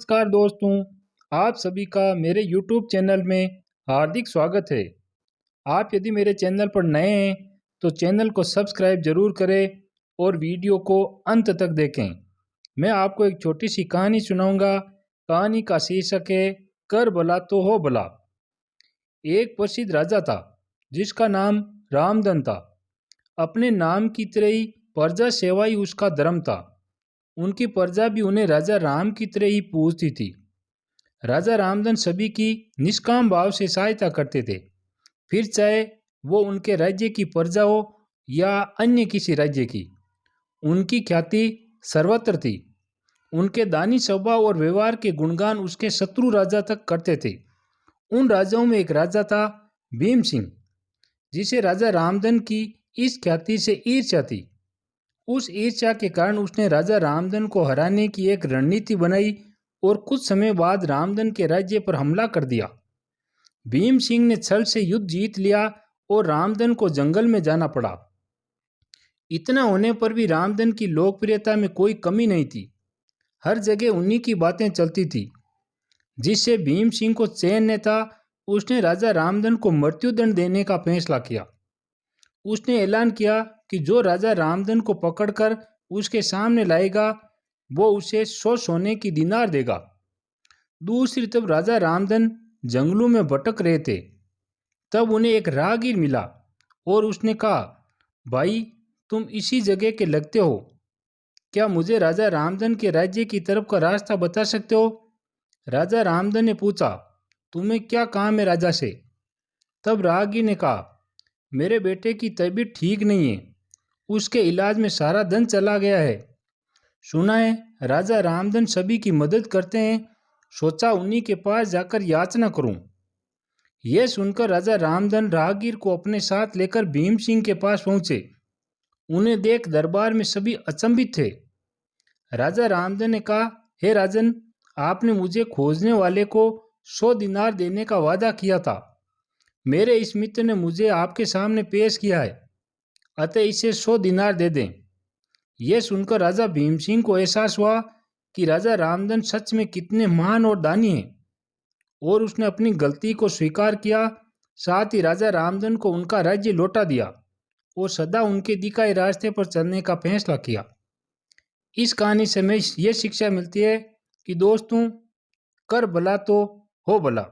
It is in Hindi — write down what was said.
नमस्कार दोस्तों, आप सभी का मेरे YouTube चैनल में हार्दिक स्वागत है। आप यदि मेरे चैनल पर नए हैं तो चैनल को सब्सक्राइब जरूर करें और वीडियो को अंत तक देखें। मैं आपको एक छोटी सी कहानी सुनाऊंगा। कहानी का शीर्षक है कर भला तो हो भला। एक प्रसिद्ध राजा था जिसका नाम रामधन था। अपने नाम की तरह ही प्रजा सेवा ही उसका धर्म था। उनकी प्रजा भी उन्हें राजा राम की तरह ही पूजती थी। राजा रामधन सभी की निष्काम भाव से सहायता करते थे, फिर चाहे वो उनके राज्य की प्रजा हो या अन्य किसी राज्य की। उनकी ख्याति सर्वत्र थी। उनके दानी स्वभाव और व्यवहार के गुणगान उसके शत्रु राजा तक करते थे। उन राजाओं में एक राजा था भीम सिंह, जिसे राजा रामधन की इस ख्याति से ईर्ष्या थी। उस ईर्ष्या के कारण उसने राजा रामधन को हराने की एक रणनीति बनाई और कुछ समय बाद रामधन के राज्य पर हमला कर दिया। भीम सिंह ने छल से युद्ध जीत लिया और रामधन को जंगल में जाना पड़ा। इतना होने पर भी रामधन की लोकप्रियता में कोई कमी नहीं थी। हर जगह उन्हीं की बातें चलती थी। जिससे भीम सिंह को चैन न था, उसने राजा रामधन को मृत्युदंड देने का फैसला किया। उसने ऐलान किया कि जो राजा रामधन को पकड़कर उसके सामने लाएगा वो उसे 100 सोने की दीनार देगा। दूसरी तरफ राजा रामधन जंगलों में भटक रहे थे। तब उन्हें एक राहगीर मिला और उसने कहा, भाई तुम इसी जगह के लगते हो, क्या मुझे राजा रामधन के राज्य की तरफ का रास्ता बता सकते हो? राजा रामधन ने पूछा, तुम्हें क्या काम है राजा से? तब राहगीर ने कहा, मेरे बेटे की तबीयत ठीक नहीं है, उसके इलाज में सारा धन चला गया है। सुना है राजा रामधन सभी की मदद करते हैं, सोचा उन्हीं के पास जाकर याचना करूं। यह सुनकर राजा रामधन राहगीर को अपने साथ लेकर भीम सिंह के पास पहुंचे। उन्हें देख दरबार में सभी अचंभित थे। राजा रामधन ने कहा, हे राजन, आपने मुझे खोजने वाले को 100 दीनार देने का वादा किया था। मेरे इस मित्र ने मुझे आपके सामने पेश किया है, अतः इसे 100 दीनार दे दें। यह सुनकर राजा भीम सिंह को एहसास हुआ कि राजा रामधन सच में कितने महान और दानी हैं, और उसने अपनी गलती को स्वीकार किया। साथ ही राजा रामधन को उनका राज्य लौटा दिया और सदा उनके दिखाए रास्ते पर चलने का फैसला किया। इस कहानी से हमें यह शिक्षा मिलती है कि दोस्तों, कर भला तो हो भला।